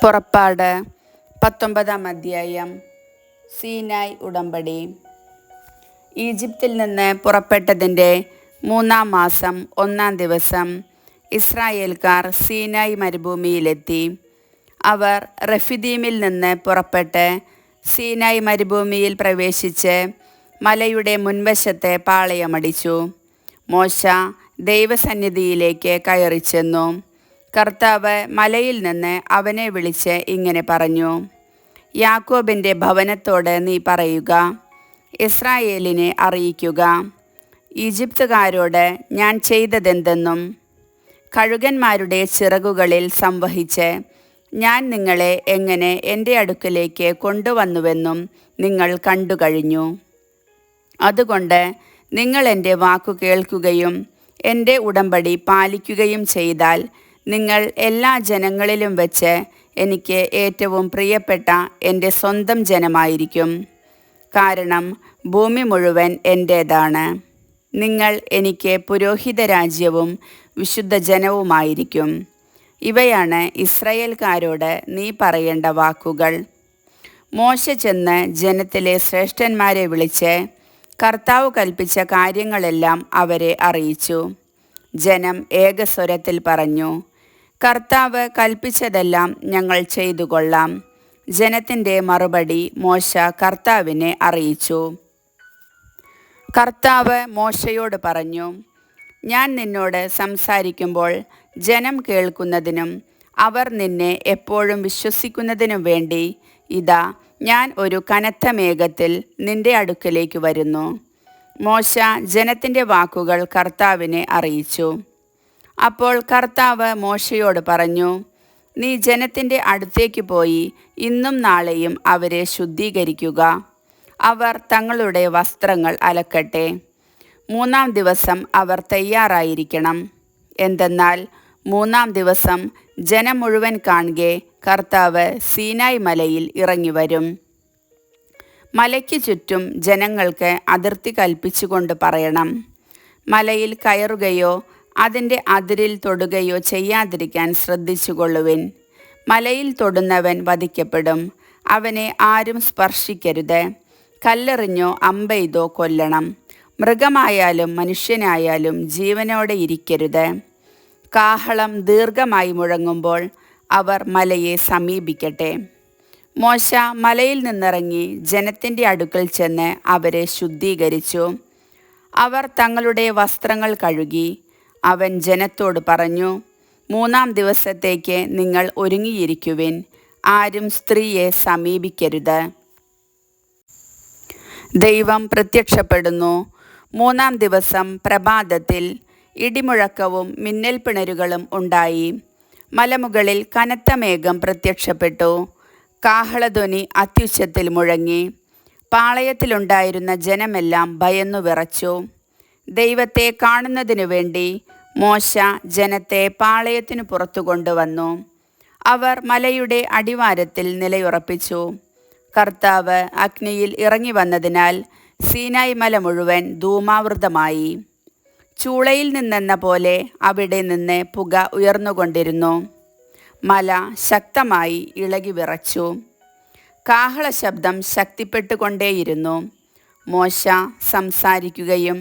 പുറപ്പാട് 19 അധ്യായം. സീനായ് ഉടമ്പടി. ഈജിപ്തിൽ നിന്ന് പുറപ്പെട്ടതിൻ്റെ 3-ാം മാസം 1-ാം ദിവസം ഇസ്രായേൽക്കാർ സീനായ് മരുഭൂമിയിലെത്തി. അവർ റെഫിദീമിൽ നിന്ന് പുറപ്പെട്ട് സീനായ് മരുഭൂമിയിൽ പ്രവേശിച്ച് മലയുടെ മുൻവശത്തെ പാളയമടിച്ചു. മോശ ദൈവസന്നിധിയിലേക്ക് കയറിച്ചെന്നു. കർത്താവ് മലയിൽ നിന്ന് അവനെ വിളിച്ച് ഇങ്ങനെ പറഞ്ഞു: യാക്കോബിൻ്റെ ഭവനത്തോട് നീ പറയുക, ഇസ്രായേലിനെ അറിയിക്കുക, ഈജിപ്തുകാരോട് ഞാൻ ചെയ്തതെന്തെന്നും കഴുകന്മാരുടെ ചിറകുകളിൽ സംവഹിച്ച് ഞാൻ നിങ്ങളെ എങ്ങനെ എൻ്റെ അടുക്കലേക്ക് കൊണ്ടുവന്നുവെന്നും നിങ്ങൾ കണ്ടുകഴിഞ്ഞു. അതുകൊണ്ട് നിങ്ങൾ എൻ്റെ വാക്കു കേൾക്കുകയും എൻ്റെ ഉടമ്പടി പാലിക്കുകയും ചെയ്താൽ നിങ്ങൾ എല്ലാ ജനങ്ങളിലും വെച്ച് എനിക്ക് ഏറ്റവും പ്രിയപ്പെട്ട എൻ്റെ സ്വന്തം ജനമായിരിക്കും. കാരണം ഭൂമി മുഴുവൻ എൻ്റേതാണ്. നിങ്ങൾ എനിക്ക് പുരോഹിത രാജ്യവും വിശുദ്ധ ജനവുമായിരിക്കും. ഇവയാണ് ഇസ്രായേൽക്കാരോട് നീ പറയേണ്ട വാക്കുകൾ. മോശ ചെന്ന് ജനത്തിലെ ശ്രേഷ്ഠന്മാരെ വിളിച്ച് കർത്താവ് കൽപ്പിച്ച കാര്യങ്ങളെല്ലാം അവരെ അറിയിച്ചു. ജനം ഏകസ്വരത്തിൽ പറഞ്ഞു: കർത്താവ് കൽപ്പിച്ചതെല്ലാം ഞങ്ങൾ ചെയ്തു കൊള്ളാം. ജനത്തിൻ്റെ മറുപടി മോശ കർത്താവിനെ അറിയിച്ചു. കർത്താവ് മോശയോട് പറഞ്ഞു: ഞാൻ നിന്നോട് സംസാരിക്കുമ്പോൾ ജനം കേൾക്കുന്നതിനും അവർ നിന്നെ എപ്പോഴും വിശ്വസിക്കുന്നതിനും വേണ്ടി ഇതാ ഞാൻ ഒരു കനത്ത മേഘത്തിൽ നിന്റെ അടുക്കലേക്ക് വരുന്നു. മോശ ജനത്തിൻ്റെ വാക്കുകൾ കർത്താവിനെ അറിയിച്ചു. അപ്പോൾ കർത്താവ് മോശയോട് പറഞ്ഞു: നീ ജനത്തിൻ്റെ അടുത്തേക്ക് പോയി ഇന്നും നാളെയും അവരെ ശുദ്ധീകരിക്കുക. അവർ തങ്ങളുടെ വസ്ത്രങ്ങൾ അലക്കട്ടെ. 3-ാം ദിവസം അവർ തയ്യാറായിരിക്കണം. എന്തെന്നാൽ 3-ാം ദിവസം ജനം മുഴുവൻ കാണുകെ കർത്താവ് സീനായ് മലയിൽ ഇറങ്ങിവരും. മലയ്ക്ക് ചുറ്റും ജനങ്ങൾക്ക് അതിർത്തി കൽപ്പിച്ചുകൊണ്ട് പറയണം: മലയിൽ കയറുകയോ അതിൻ്റെ അതിരിൽ തൊടുകയോ ചെയ്യാതിരിക്കാൻ ശ്രദ്ധിച്ചുകൊള്ളുവിൻ. മലയിൽ തൊടുന്നവൻ വധിക്കപ്പെടും. അവനെ ആരും സ്പർശിക്കരുത്. കല്ലെറിഞ്ഞോ അമ്പെയ്തോ കൊല്ലണം. മൃഗമായാലും മനുഷ്യനായാലും ജീവനോടെ ഇരിക്കരുത്. കാഹളം ദീർഘമായി മുഴങ്ങുമ്പോൾ അവർ മലയെ സമീപിക്കട്ടെ. മോശ മലയിൽ നിന്നിറങ്ങി ജനത്തിൻ്റെ അടുക്കൽ ചെന്ന് അവരെ ശുദ്ധീകരിച്ചു. അവർ തങ്ങളുടെ വസ്ത്രങ്ങൾ കഴുകി. അവൻ ജനത്തോട് പറഞ്ഞു: 3-ാം ദിവസത്തേക്ക് നിങ്ങൾ ഒരുങ്ങിയിരിക്കുവിൻ. ആരും സ്ത്രീയെ സമീപിക്കരുത്. ദൈവം പ്രത്യക്ഷപ്പെടുന്നു. 3-ാം ദിവസം പ്രഭാതത്തിൽ ഇടിമുഴക്കവും മിന്നൽ പിണരുകളും ഉണ്ടായി. മലമുകളിൽ കനത്ത മേഘം പ്രത്യക്ഷപ്പെട്ടു. കാഹളധ്വനി അത്യുച്ചത്തിൽ മുഴങ്ങി. പാളയത്തിലുണ്ടായിരുന്ന ജനമെല്ലാം ഭയന്നു വിറച്ചു. ദൈവത്തെ കാണുന്നതിനു വേണ്ടി മോശ ജനത്തെ പാളയത്തിനു പുറത്തു കൊണ്ടുവന്നു. അവർ മലയുടെ അടിവാരത്തിൽ നിലയുറപ്പിച്ചു. കർത്താവ് അഗ്നിയിൽ ഇറങ്ങി വന്നതിനാൽ സീനായ് മല മുഴുവൻ ധൂമാവൃതമായി. ചൂളയിൽ നിന്നെന്ന പോലെ അവിടെ നിന്ന് പുക ഉയർന്നുകൊണ്ടിരുന്നു. മല ശക്തമായി ഇളകി വിറച്ചു. കാഹള ശബ്ദം ശക്തിപ്പെട്ടുകൊണ്ടേയിരുന്നു. മോശ സംസാരിക്കുകയും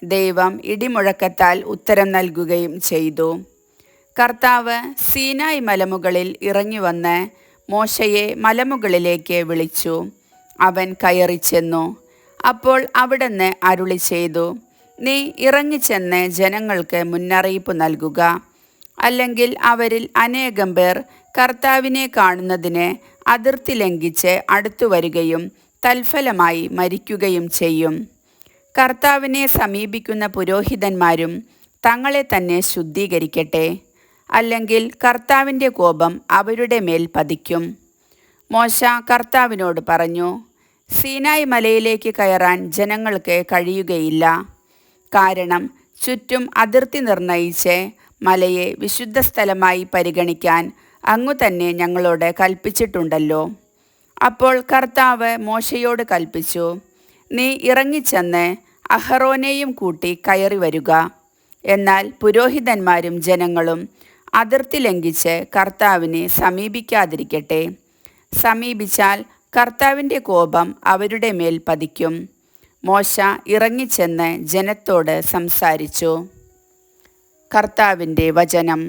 ദൈവം ഇടിമുഴക്കത്താൽ ഉത്തരം നൽകുകയും ചെയ്തു. കർത്താവ് സീനായ് മലമുകളിൽ ഇറങ്ങി വന്ന് മോശയെ മലമുകളിലേക്ക് വിളിച്ചു. അവൻ കയറിച്ചെന്നു. അപ്പോൾ അവിടുന്ന് അരുളി ചെയ്തു: നീ ഇറങ്ങിച്ചെന്ന് ജനങ്ങൾക്ക് മുന്നറിയിപ്പ് നൽകുക. അല്ലെങ്കിൽ അവരിൽ അനേകം പേർ കർത്താവിനെ കാണുന്നതിന് അതിർത്തി ലംഘിച്ച് അടുത്തു വരികയും തൽഫലമായി മരിക്കുകയും ചെയ്യും. കർത്താവിനെ സമീപിക്കുന്ന പുരോഹിതന്മാരും തങ്ങളെ തന്നെ ശുദ്ധീകരിക്കട്ടെ. അല്ലെങ്കിൽ കർത്താവിൻ്റെ കോപം അവരുടെ മേൽ പതിക്കും. മോശ കർത്താവിനോട് പറഞ്ഞു: സീനായ് മലയിലേക്ക് കയറാൻ ജനങ്ങൾക്ക് കഴിയുകയില്ല. കാരണം ചുറ്റും അതിർത്തി നിർണയിച്ച് മലയെ വിശുദ്ധ സ്ഥലമായി പരിഗണിക്കാൻ അങ്ങു തന്നെ ഞങ്ങളോട് കൽപ്പിച്ചിട്ടുണ്ടല്ലോ. അപ്പോൾ കർത്താവ് മോശയോട് കൽപ്പിച്ചു: നീ ഇറങ്ങിച്ചെന്ന് അഹറോനെയും കൂട്ടി കയറി വരുക. എന്നാൽ പുരോഹിതന്മാരും ജനങ്ങളും അതിർത്തി ലംഘിച്ച് കർത്താവിനെ സമീപിക്കാതിരിക്കട്ടെ. സമീപിച്ചാൽ കർത്താവിൻ്റെ കോപം അവരുടെ മേൽ പതിക്കും. മോശ ഇറങ്ങിച്ചെന്ന് ജനത്തോട് സംസാരിച്ചു. കർത്താവിൻ്റെ വചനം.